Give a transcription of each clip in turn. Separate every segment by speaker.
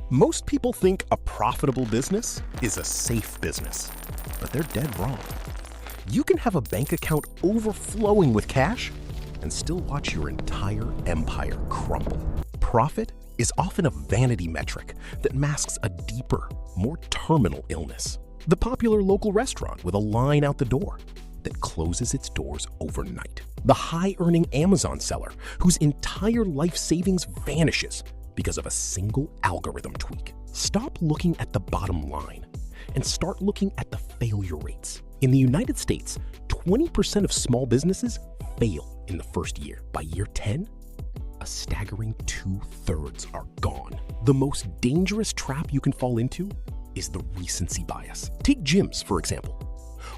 Speaker 1: Most people think a profitable business is a safe business, but they're dead wrong. You can have a bank account overflowing with cash and still watch your entire empire crumble. Profit is often a vanity metric that masks a deeper, more terminal illness. The popular local restaurant with a line out the door that closes its doors overnight. The high-earning Amazon seller whose entire life savings vanishes because of a single algorithm tweak. Stop looking at the bottom line and start looking at the failure rates. In the United States, 20% of small businesses fail in the first year. By year 10, a staggering 2/3 are gone. The most dangerous trap you can fall into is the recency bias. Take gyms, for example.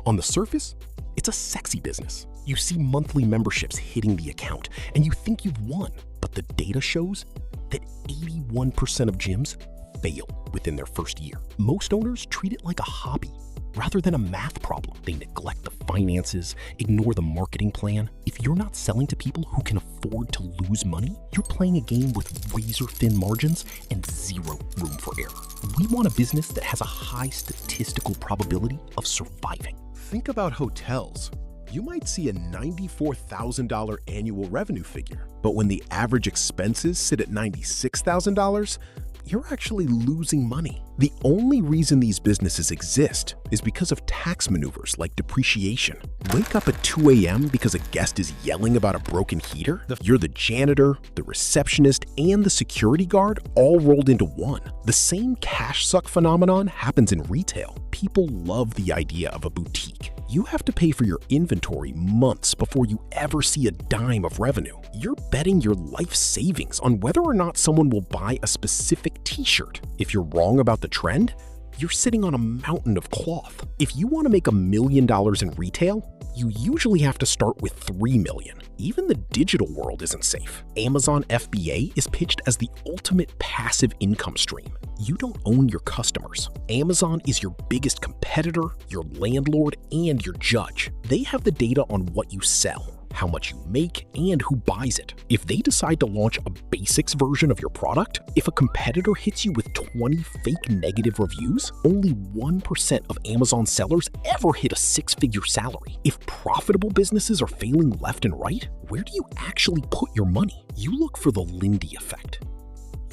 Speaker 1: On the surface, it's a sexy business. You see monthly memberships hitting the account and you think you've won, but the data shows that 81% of gyms fail within their first year. Most owners treat it like a hobby rather than a math problem. They neglect the finances, ignore the marketing plan. If you're not selling to people who can afford to lose money, you're playing a game with razor-thin margins and zero room for error. We want a business that has a high statistical probability of surviving.
Speaker 2: Think about hotels. You might see a $94,000 annual revenue figure, but when the average expenses sit at $96,000, you're actually losing money. The only reason these businesses exist is because of tax maneuvers like depreciation. Wake up at 2 a.m. because a guest is yelling about a broken heater? You're the janitor, the receptionist, and the security guard all rolled into one. The same cash suck phenomenon happens in retail. People love the idea of a boutique. You have to pay for your inventory months before you ever see a dime of revenue. You're betting your life savings on whether or not someone will buy a specific t-shirt. If you're wrong about the trend, you're sitting on a mountain of cloth. If you want to make $1 million in retail, you usually have to start with $3 million. Even the digital world isn't safe. Amazon FBA is pitched as the ultimate passive income stream. You don't own your customers. Amazon is your biggest competitor, your landlord, and your judge. They have the data on what you sell, how much you make, and who buys it. If they decide to launch a basics version of your product, if a competitor hits you with 20 fake negative reviews, only 1% of Amazon sellers ever hit a six-figure salary. If profitable businesses are failing left and right, where do you actually put your money? You look for the Lindy effect.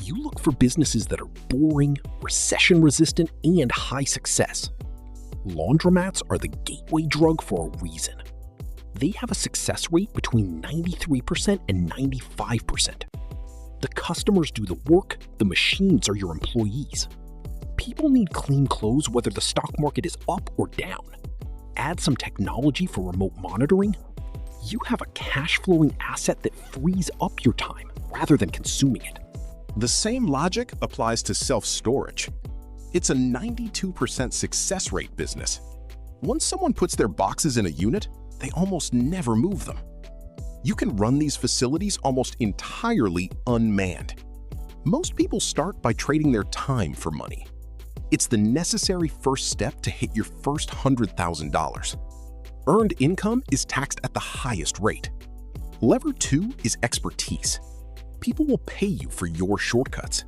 Speaker 2: You look for businesses that are boring, recession-resistant, and high success. Laundromats are the gateway drug for a reason. They have a success rate between 93% and 95%. The customers do the work, the machines are your employees. People need clean clothes whether the stock market is up or down. Add some technology for remote monitoring. You have a cash-flowing asset that frees up your time rather than consuming it. The same logic applies to self-storage. It's a 92% success rate business. Once someone puts their boxes in a unit, they almost never move them. You can run these facilities almost entirely unmanned. Most people start by trading their time for money. It's the necessary first step to hit your first $100,000. Earned income is taxed at the highest rate. Lever 2 is expertise. People will pay you for your shortcuts.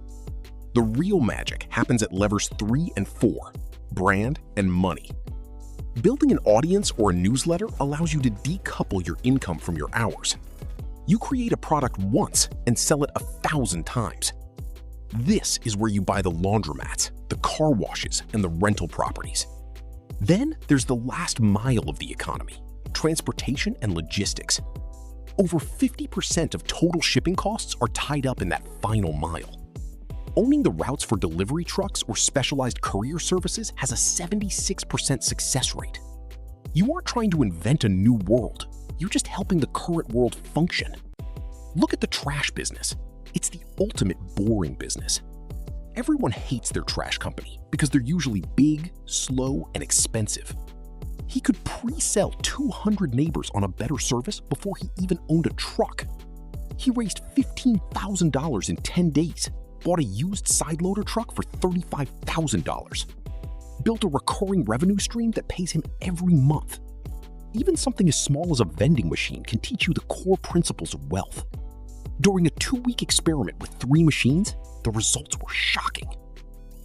Speaker 2: The real magic happens at levers 3 and 4, brand and money. Building an audience or a newsletter allows you to decouple your income from your hours. You create a product once and sell it 1,000 times. This is where you buy the laundromats, the car washes, and the rental properties. Then there's the last mile of the economy, transportation and logistics. Over 50% of total shipping costs are tied up in that final mile. Owning the routes for delivery trucks or specialized courier services has a 76% success rate. You aren't trying to invent a new world, you're just helping the current world function. Look at the trash business. It's the ultimate boring business. Everyone hates their trash company because they're usually big, slow, and expensive. He could pre-sell 200 neighbors on a better service before he even owned a truck. He raised $15,000 in 10 days, bought a used side loader truck for $35,000, built a recurring revenue stream that pays him every month. Even something as small as a vending machine can teach you the core principles of wealth. During a 2-week experiment with 3 machines, the results were shocking.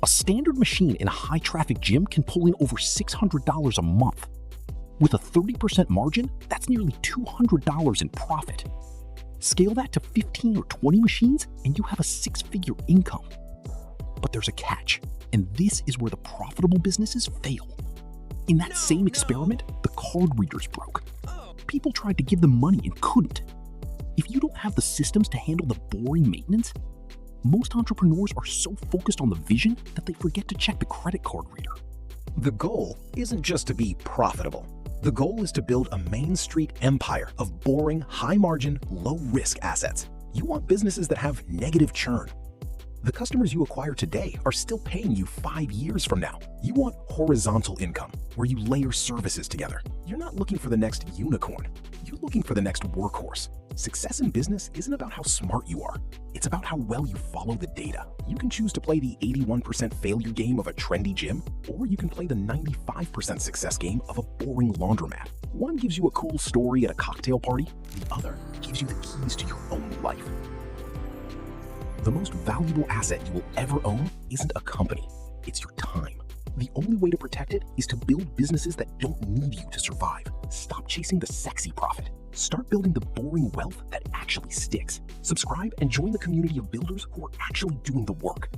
Speaker 3: A standard machine in a high-traffic gym can pull in over $600 a month. With a 30% margin, that's nearly $200 in profit. Scale that to 15 or 20 machines, and you have a six-figure income. But there's a catch, and this is where the profitable businesses fail. In that same experiment, the card readers broke. People tried to give them money and couldn't. If you don't have the systems to handle the boring maintenance, most entrepreneurs are so focused on the vision that they forget to check the credit card reader.
Speaker 1: The goal isn't just to be profitable. The goal is to build a Main Street empire of boring, high-margin, low-risk assets. You want businesses that have negative churn. The customers you acquire today are still paying you 5 years from now. You want horizontal income, where you layer services together. You're not looking for the next unicorn. You're looking for the next workhorse. Success in business isn't about how smart you are. It's about how well you follow the data. You can choose to play the 81% failure game of a trendy gym, or you can play the 95% success game of a boring laundromat. One gives you a cool story at a cocktail party. The other gives you the keys to your own life. The most valuable asset you will ever own isn't a company, it's your time. The only way to protect it is to build businesses that don't need you to survive. Stop chasing the sexy profit. Start building the boring wealth that actually sticks. Subscribe and join the community of builders who are actually doing the work.